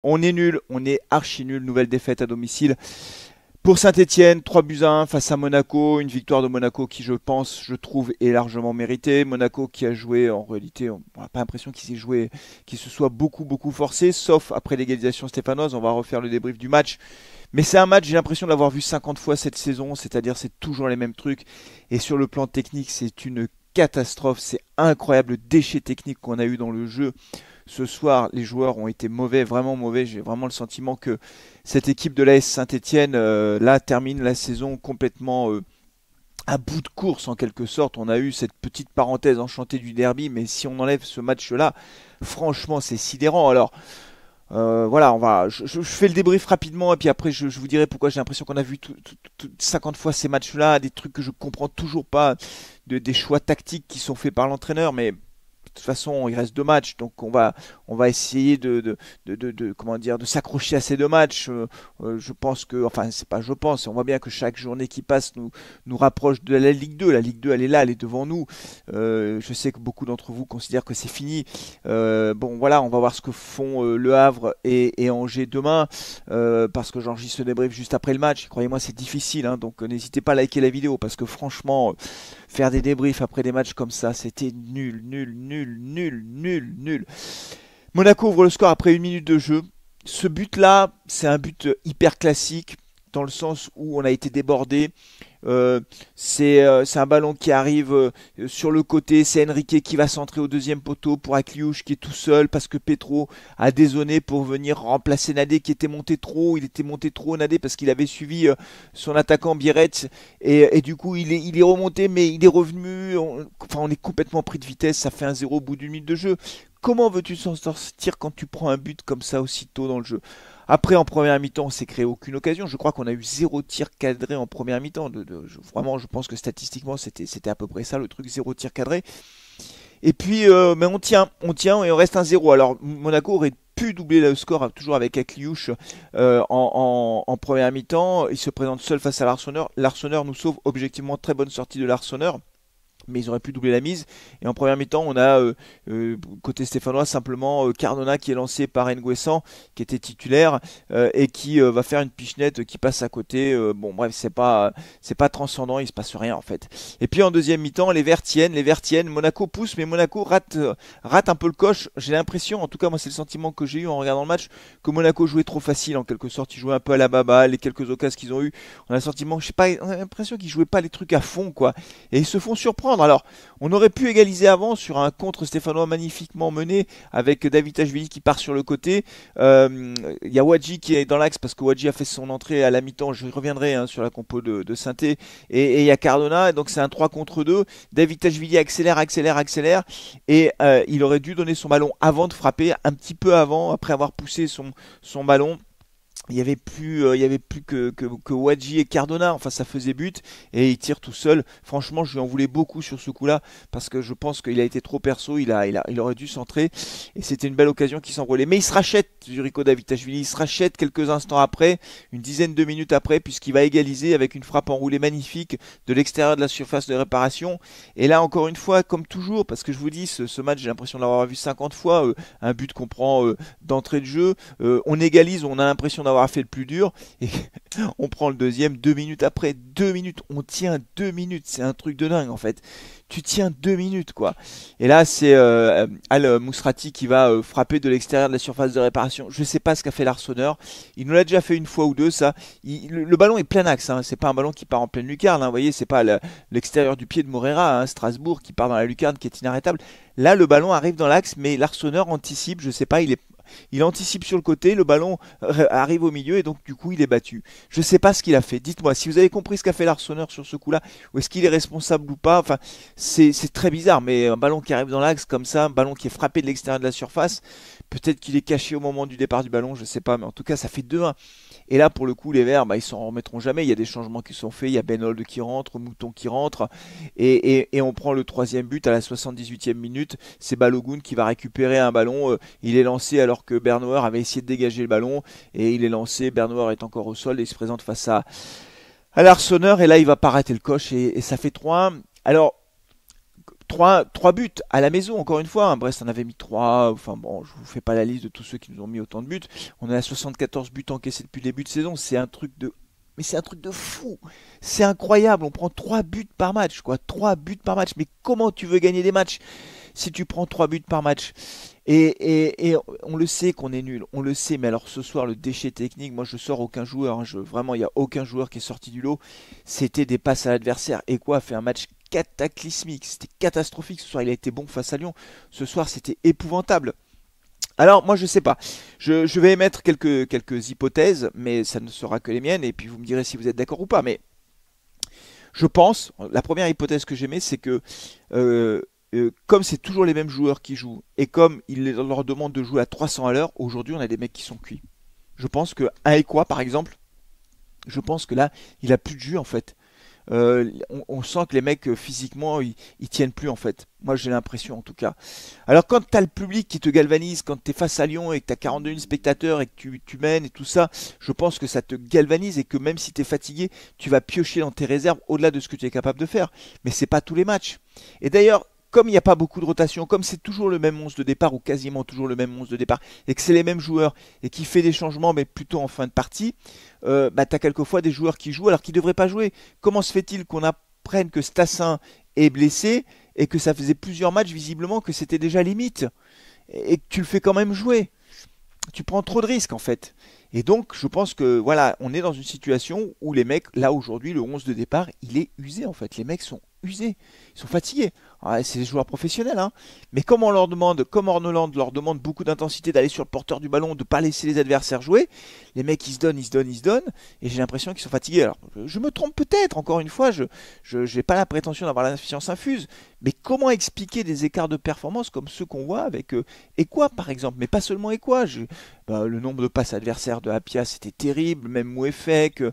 On est nul, on est archi nul. Nouvelle défaite à domicile pour Saint-Etienne, 3 buts à 1 face à Monaco. Une victoire de Monaco qui, je pense, je trouve, est largement méritée. Monaco qui a joué, en réalité, on n'a pas l'impression qu'il s'est joué, qu'il se soit beaucoup forcé, sauf après l'égalisation stéphanoise. On va refaire le débrief du match. Mais c'est un match, j'ai l'impression de l'avoir vu 50 fois cette saison, c'est-à-dire c'est toujours les mêmes trucs. Et sur le plan technique, c'est une catastrophe. C'est incroyable le déchet technique qu'on a eu dans le jeu. Ce soir, les joueurs ont été mauvais, vraiment mauvais. J'ai vraiment le sentiment que cette équipe de l'AS Saint-Etienne, là, termine la saison complètement à bout de course en quelque sorte. On a eu cette petite parenthèse enchantée du derby, mais si on enlève ce match-là, franchement, c'est sidérant. Alors, voilà, je fais le débrief rapidement et puis après je vous dirai pourquoi j'ai l'impression qu'on a vu 50 fois ces matchs-là, des trucs que je comprends toujours pas, des choix tactiques qui sont faits par l'entraîneur, mais de toute façon, il reste 2 matchs, donc on va essayer comment dire, de s'accrocher à ces 2 matchs. Je pense que, enfin, c'est pas je pense, on voit bien que chaque journée qui passe nous rapproche de la Ligue 2. La Ligue 2, elle est là, elle est devant nous. Je sais que beaucoup d'entre vous considèrent que c'est fini. Bon, voilà, on va voir ce que font Le Havre et Angers demain, parce que j'enregistre ce débrief juste après le match. Croyez-moi, c'est difficile, hein, donc n'hésitez pas à liker la vidéo, parce que franchement, faire des débriefs après des matchs comme ça, c'était nul. Monaco ouvre le score après 1 minute de jeu. Ce but-là, c'est un but hyper classique, dans le sens où on a été débordé. C'est un ballon qui arrive sur le côté. C'est Enrique qui va centrer au deuxième poteau pour Akliouche qui est tout seul parce que Petro a dézonné pour venir remplacer Nadé qui était monté trop. Il était monté trop Nadé parce qu'il avait suivi son attaquant Biarritz et du coup il est remonté mais il est revenu. Enfin, on est complètement pris de vitesse. Ça fait 1-0 au bout d'1 minute de jeu. Comment veux-tu s'en sortir quand tu prends un but comme ça aussitôt dans le jeu? Après, en première mi-temps, on s'est créé aucune occasion. Je crois qu'on a eu 0 tir cadré en première mi-temps. Vraiment, je pense que statistiquement, c'était à peu près ça le truc, 0 tir cadré. Et puis, mais on tient et on reste 1-0. Alors, Monaco aurait pu doubler le score toujours avec Akliouche en première mi-temps. Il se présente seul face à l'Arseneur. L'Arseneur nous sauve objectivement, très bonne sortie de l'Arseneur, mais ils auraient pu doubler la mise. Et en première mi-temps, on a côté stéphanois simplement Cardona qui est lancé par Nguessan, qui était titulaire et qui va faire une pichenette qui passe à côté. Bon, bref, c'est pas transcendant, il se passe rien en fait. Et puis en deuxième mi-temps, les Verts tiennent. Monaco pousse, mais Monaco rate un peu le coche. J'ai l'impression, en tout cas moi c'est le sentiment que j'ai eu en regardant le match, que Monaco jouait trop facile en quelque sorte. Ils jouaient un peu à la baba, les quelques occasions qu'ils ont eu. On a le sentiment, je sais pas, on a l'impression qu'ils jouaient pas les trucs à fond quoi. Et ils se font surprendre. Alors, on aurait pu égaliser avant sur un contre stéphanois magnifiquement mené avec Davitashvili qui part sur le côté. Il y a Wadji qui est dans l'axe parce que Wadji a fait son entrée à la mi-temps. Je reviendrai hein, sur la compo de Sainté. Et il y a Cardona, donc c'est un 3 contre 2. Davitashvili accélère. Et il aurait dû donner son ballon avant de frapper, un petit peu avant, après avoir poussé son ballon. Il y avait plus que Wadji et Cardona, enfin ça faisait but et il tire tout seul. Franchement, je lui en voulais beaucoup sur ce coup-là parce que je pense qu'il a été trop perso, il aurait dû centrer et c'était une belle occasion qui s'envolait. Mais il se rachète, Juriko Davitashvili, il se rachète quelques instants après, une dizaine de minutes après, puisqu'il va égaliser avec une frappe enroulée magnifique de l'extérieur de la surface de réparation. Et là, encore une fois, comme toujours, parce que je vous dis, ce match, j'ai l'impression de l'avoir vu 50 fois, un but qu'on prend d'entrée de jeu, on égalise, on a l'impression d'avoir fait le plus dur et on prend le deuxième 2 minutes après. 2 minutes, on tient 2 minutes, c'est un truc de dingue en fait. Tu tiens 2 minutes quoi. Et là c'est Al Mousrati qui va frapper de l'extérieur de la surface de réparation. Je sais pas ce qu'a fait l'Arseneur. Il nous l'a déjà fait une fois ou deux ça. Le ballon est plein axe. Hein. C'est pas un ballon qui part en pleine lucarne. Hein. Vous voyez, c'est pas l'extérieur du pied de Morera, hein, Strasbourg, qui part dans la lucarne qui est inarrêtable. Là le ballon arrive dans l'axe, mais l'Arseneur anticipe. Je sais pas, il anticipe sur le côté, le ballon arrive au milieu et donc du coup il est battu. Je sais pas ce qu'il a fait. Dites-moi si vous avez compris ce qu'a fait l'Arseneur sur ce coup-là, ou est-ce qu'il est responsable ou pas. Enfin, c'est très bizarre, mais un ballon qui arrive dans l'axe comme ça, un ballon qui est frappé de l'extérieur de la surface, peut-être qu'il est caché au moment du départ du ballon, je sais pas, mais en tout cas ça fait 2-1. Et là pour le coup les Verts, ils s'en remettront jamais. Il y a des changements qui sont faits, il y a Benold qui rentre, Mouton qui rentre, et on prend le troisième but à la 78e minute. C'est Balogun qui va récupérer un ballon. Il est lancé alors que Bernauer avait essayé de dégager le ballon et il est lancé. Bernauer est encore au sol et il se présente face à l'Arseneur et là il va pas rater le coche et ça fait 3-1. Alors trois buts à la maison, encore une fois, hein. Brest en avait mis 3. Enfin bon, je vous fais pas la liste de tous ceux qui nous ont mis autant de buts. On est à 74 buts encaissés depuis le début de saison. C'est un truc de. Mais c'est un truc de fou. C'est incroyable. On prend 3 buts par match, quoi. 3 buts par match. Mais comment tu veux gagner des matchs si tu prends 3 buts par match? Et on le sait qu'on est nul. On le sait. Mais alors ce soir, le déchet technique, moi je sors aucun joueur, hein. Vraiment, il n'y a aucun joueur qui est sorti du lot. C'était des passes à l'adversaire. Et quoi, fait un match cataclysmique. C'était catastrophique. Ce soir, il a été bon face à Lyon. Ce soir, c'était épouvantable. Alors, moi, je sais pas. Je vais émettre quelques hypothèses, mais ça ne sera que les miennes, et puis vous me direz si vous êtes d'accord ou pas. Mais je pense, la première hypothèse que j'émets, c'est que euh, comme c'est toujours les mêmes joueurs qui jouent, et comme il leur demande de jouer à 300 à l'heure, aujourd'hui, on a des mecs qui sont cuits. Je pense que Aekwa, par exemple, je pense que là, il a plus de jus, en fait. On sent que les mecs physiquement ils tiennent plus en fait. Moi j'ai l'impression en tout cas. Alors quand t'as le public qui te galvanise, quand t'es face à Lyon et que t'as 42 000 spectateurs et que tu mènes et tout ça, je pense que ça te galvanise et que même si t'es fatigué, tu vas piocher dans tes réserves au-delà de ce que tu es capable de faire. Mais c'est pas tous les matchs. Et d'ailleurs, comme il n'y a pas beaucoup de rotation, comme c'est toujours le même 11 de départ ou quasiment toujours le même 11 de départ, et que c'est les mêmes joueurs et qui fait des changements mais plutôt en fin de partie, bah, tu as quelquefois des joueurs qui jouent alors qu'ils ne devraient pas jouer. Comment se fait-il qu'on apprenne que Stassin est blessé et que ça faisait plusieurs matchs visiblement que c'était déjà limite et que tu le fais quand même jouer? Tu prends trop de risques en fait. Et donc je pense que voilà, on est dans une situation où les mecs, là aujourd'hui, le 11 de départ, il est usé en fait. Les mecs sont usés, ils sont fatigués. Ouais, c'est des joueurs professionnels, hein. Mais comme on leur demande, comme Orneland leur demande beaucoup d'intensité, d'aller sur le porteur du ballon, de ne pas laisser les adversaires jouer, les mecs ils se donnent, ils se donnent, ils se donnent, et j'ai l'impression qu'ils sont fatigués. Alors je me trompe peut-être, encore une fois, je n'ai pas la prétention d'avoir la science infuse, mais comment expliquer des écarts de performance comme ceux qu'on voit avec Ekwa par exemple, mais pas seulement Ekwa, bah, le nombre de passes adversaires de Apia c'était terrible, même Mouefek,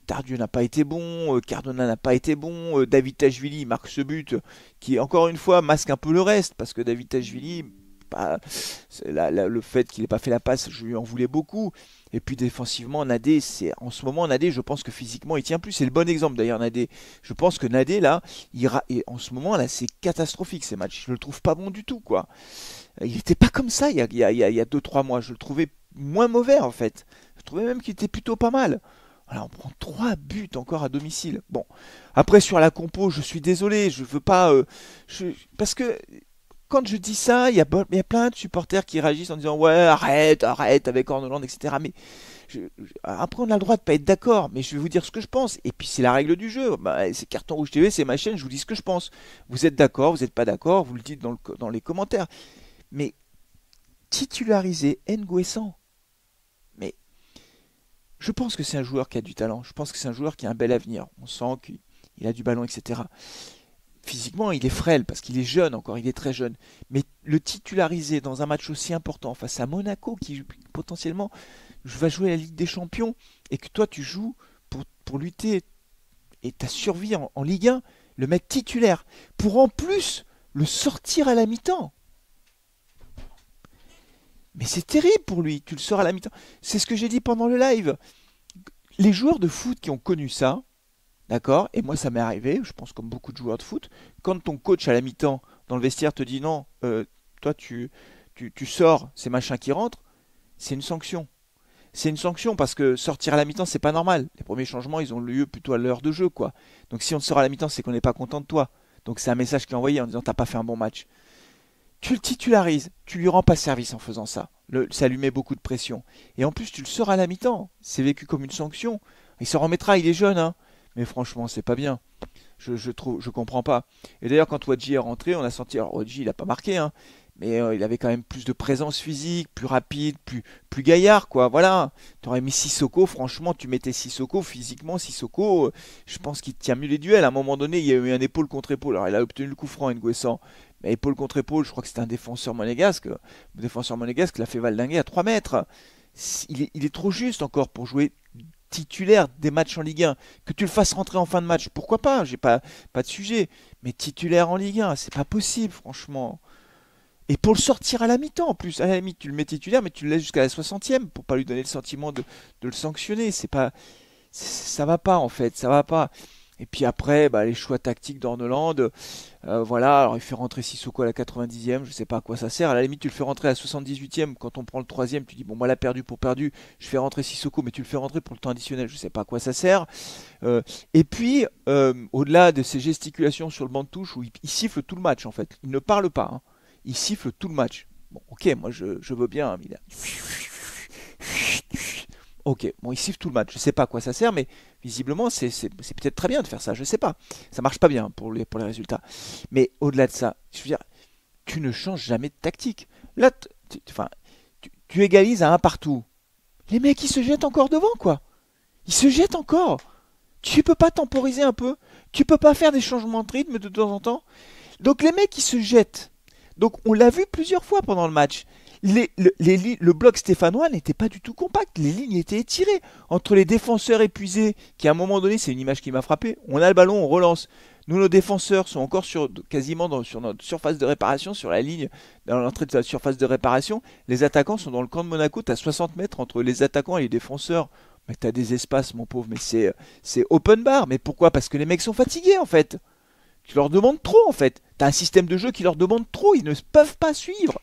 Tardieu n'a pas été bon, Cardona n'a pas été bon, David Tachvili marque ce but qui encore une fois masque un peu le reste parce que David Tachvili, bah, le fait qu'il n'ait pas fait la passe, je lui en voulais beaucoup. Et puis défensivement, Nadé, c'est en ce moment Nadé, je pense que physiquement il tient plus. C'est le bon exemple d'ailleurs Nadé. Je pense que Nadé là, et en ce moment là, c'est catastrophique ces matchs. Je le trouve pas bon du tout quoi. Il n'était pas comme ça il y a 2-3 mois. Je le trouvais moins mauvais en fait. Je trouvais même qu'il était plutôt pas mal. Voilà, on prend 3 buts encore à domicile. Bon, après sur la compo, je suis désolé, je veux pas, parce que quand je dis ça, il y a plein de supporters qui réagissent en disant ouais arrête, arrête avec Orneland, etc. Mais après on a le droit de pas être d'accord, mais je vais vous dire ce que je pense. Et puis c'est la règle du jeu. Bah, c'est Carton Rouge TV, c'est ma chaîne, je vous dis ce que je pense. Vous êtes d'accord, vous n'êtes pas d'accord, vous le dites dans les commentaires. Mais titulariser N'Guessan, mais je pense que c'est un joueur qui a du talent. Je pense que c'est un joueur qui a un bel avenir. On sent qu'il a du ballon, etc. Physiquement, il est frêle parce qu'il est jeune encore, il est très jeune. Mais le titulariser dans un match aussi important face à Monaco, qui potentiellement va jouer la Ligue des Champions, et que toi tu joues pour lutter et ta survie en Ligue 1, le mettre titulaire, pour en plus le sortir à la mi-temps. Mais c'est terrible pour lui, tu le sors à la mi-temps. C'est ce que j'ai dit pendant le live. Les joueurs de foot qui ont connu ça, d'accord, et moi ça m'est arrivé, je pense comme beaucoup de joueurs de foot, quand ton coach à la mi-temps dans le vestiaire te dit non, toi tu sors, c'est machin qui rentre, c'est une sanction. C'est une sanction parce que sortir à la mi-temps c'est pas normal. Les premiers changements ils ont lieu plutôt à l'heure de jeu quoi. Donc si on te sort à la mi-temps c'est qu'on n'est pas content de toi. Donc c'est un message qui est envoyé en disant t'as pas fait un bon match. Tu le titularises, tu lui rends pas service en faisant ça. Ça lui met beaucoup de pression. Et en plus, tu le sors à la mi-temps. C'est vécu comme une sanction. Il s'en remettra, il est jeune, hein. Mais franchement, c'est pas bien. Je comprends pas. Et d'ailleurs, quand Wadji est rentré, on a senti. Alors, Wadji, il a pas marqué, hein. Mais il avait quand même plus de présence physique, plus rapide, plus gaillard, quoi. Voilà. Tu aurais mis Sissoko, franchement, tu mettais Sissoko, physiquement, Sissoko, je pense qu'il tient mieux les duels. À un moment donné, il y a eu un épaule contre épaule. Alors, il a obtenu le coup franc, N'Guessan. Mais épaule contre épaule, je crois que c'était un défenseur monégasque. Le défenseur monégasque l'a fait valdinguer à 3 mètres. Il est trop juste encore pour jouer titulaire des matchs en Ligue 1. Que tu le fasses rentrer en fin de match, pourquoi pas? J'ai pas de sujet. Mais titulaire en Ligue 1, c'est pas possible, franchement. Et pour le sortir à la mi-temps en plus, à la limite tu le mets titulaire, mais tu le laisses jusqu'à la 60e pour pas lui donner le sentiment de le sanctionner. C'est pas, ça va pas en fait, ça va pas. Et puis après, bah, les choix tactiques d'Orneland, voilà, alors il fait rentrer Sissoko à la 90e, je sais pas à quoi ça sert. À la limite, tu le fais rentrer à la 78e, quand on prend le troisième, tu dis, bon, moi, là, perdu pour perdu, je fais rentrer Sissoko, mais tu le fais rentrer pour le temps additionnel, je sais pas à quoi ça sert. Euh, et puis, au-delà de ces gesticulations sur le banc de touche, où il siffle tout le match, en fait, il ne parle pas, hein. Il siffle tout le match. Bon, ok, moi, je veux bien, hein, mais ok, bon, il siffle tout le match. Je sais pas à quoi ça sert, mais visiblement, c'est peut-être très bien de faire ça. Je sais pas. Ça marche pas bien pour les résultats. Mais au-delà de ça, je veux dire, tu ne changes jamais de tactique. Là, enfin, tu égalises à un partout. Les mecs, ils se jettent encore devant, quoi. Ils se jettent encore. Tu peux pas temporiser un peu. Tu peux pas faire des changements de rythme de temps en temps. Donc les mecs, ils se jettent. Donc on l'a vu plusieurs fois pendant le match. Le bloc stéphanois n'était pas du tout compact. Les lignes étaient étirées. Entre les défenseurs épuisés, qui à un moment donné, c'est une image qui m'a frappé, on a le ballon, on relance. Nous, nos défenseurs sont encore quasiment sur notre surface de réparation, sur la ligne, dans l'entrée de la surface de réparation. Les attaquants sont dans le camp de Monaco. Tu as 60 mètres entre les attaquants et les défenseurs. Mais tu as des espaces, mon pauvre. Mais c'est open bar. Mais pourquoi? Parce que les mecs sont fatigués, en fait. Tu leur demandes trop, en fait. Tu as un système de jeu qui leur demande trop. Ils ne peuvent pas suivre.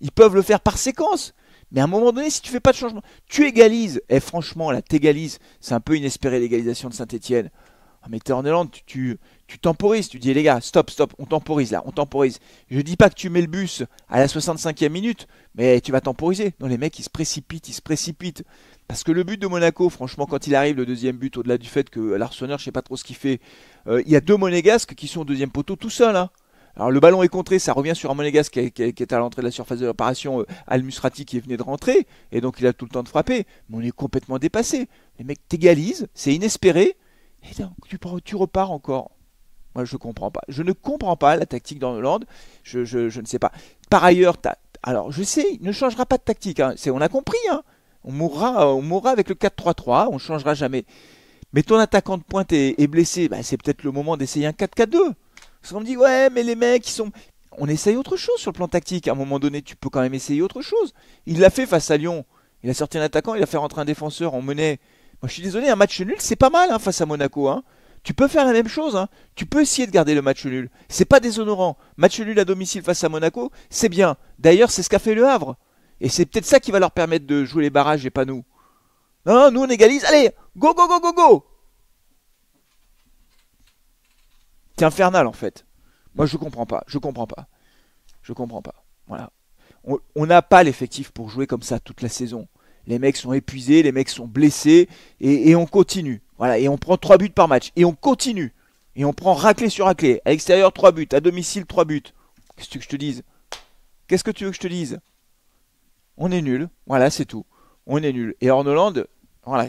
Ils peuvent le faire par séquence. Mais à un moment donné, si tu fais pas de changement, tu égalises. Et franchement, là, t'égalises. C'est un peu inespéré l'égalisation de Saint-Etienne. Ah, mais t'es en Hollande, tu temporises. Tu dis, les gars, stop, stop, on temporise là, on temporise. Je dis pas que tu mets le bus à la 65e minute, mais tu vas temporiser. Non, les mecs, ils se précipitent, ils se précipitent. Parce que le but de Monaco, franchement, quand il arrive, le deuxième but, au-delà du fait que l'Arseneur, je sais pas trop ce qu'il fait, il y a deux Monégasques qui sont au deuxième poteau tout seuls, hein. Alors le ballon est contré, ça revient sur un Monégasque qui est à l'entrée de la surface de réparation, Al Musrati qui venait de rentrer, et donc il a tout le temps de frapper. Mais on est complètement dépassé. Les mecs t'égalisent, c'est inespéré, et donc tu repars encore. Moi je comprends pas. Je ne comprends pas la tactique dans Hollande. Je ne sais pas. Par ailleurs, alors je sais, il ne changera pas de tactique, hein. On a compris, hein. On mourra avec le 4-3-3, on ne changera jamais. Mais ton attaquant de pointe est blessé, bah, c'est peut-être le moment d'essayer un 4-4-2. Parce qu'on me dit, ouais, mais les mecs, ils sont. On essaye autre chose sur le plan tactique. À un moment donné, tu peux quand même essayer autre chose. Il l'a fait face à Lyon. Il a sorti un attaquant, il a fait rentrer un défenseur, on menait. Moi, je suis désolé, un match nul, c'est pas mal, hein, face à Monaco, hein. Tu peux faire la même chose, hein. Tu peux essayer de garder le match nul. C'est pas déshonorant. Match nul à domicile face à Monaco, c'est bien. D'ailleurs, c'est ce qu'a fait le Havre. Et c'est peut-être ça qui va leur permettre de jouer les barrages et pas nous. Non, non, nous on égalise. Allez, go, go, go, go, go. C'est infernal en fait. Moi je comprends pas, je comprends pas, je comprends pas. Voilà. On n'a pas l'effectif pour jouer comme ça toute la saison. Les mecs sont épuisés, les mecs sont blessés et on continue. Voilà, et on prend 3 buts par match et on continue. Et on prend raclée sur raclée. À l'extérieur 3 buts, à domicile 3 buts. Qu'est-ce que tu veux que je te dise? Qu'est-ce que tu veux que je te dise? On est nul. Voilà, c'est tout. On est nul. Et Hollande, voilà,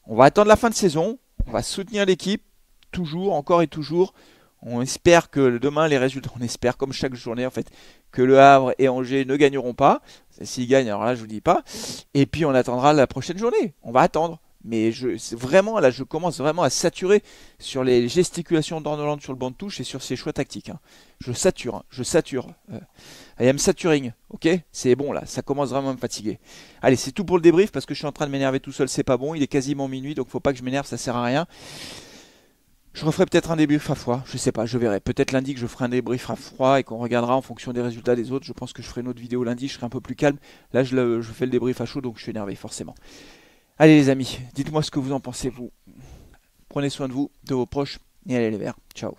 on va attendre la fin de saison. On va soutenir l'équipe toujours, encore et toujours. On espère que demain les résultats, on espère comme chaque journée en fait, que Le Havre et Angers ne gagneront pas. S'ils gagnent, alors là je vous dis pas. Et puis on attendra la prochaine journée. On va attendre. Mais c'est vraiment là, je commence vraiment à saturer sur les gesticulations d'Ornoland sur le banc de touche et sur ses choix tactiques, hein. Je sature, hein, je sature. I am saturing, ok? C'est bon là, ça commence vraiment à me fatiguer. Allez, c'est tout pour le débrief parce que je suis en train de m'énerver tout seul, c'est pas bon. Il est quasiment minuit, donc faut pas que je m'énerve, ça sert à rien. Je referai peut-être un débrief à froid, je sais pas, je verrai. Peut-être lundi que je ferai un débrief à froid et qu'on regardera en fonction des résultats des autres. Je pense que je ferai une autre vidéo lundi, je serai un peu plus calme. Là, je fais le débrief à chaud, donc je suis énervé, forcément. Allez les amis, dites-moi ce que vous en pensez, vous. Prenez soin de vous, de vos proches, et allez les verts. Ciao.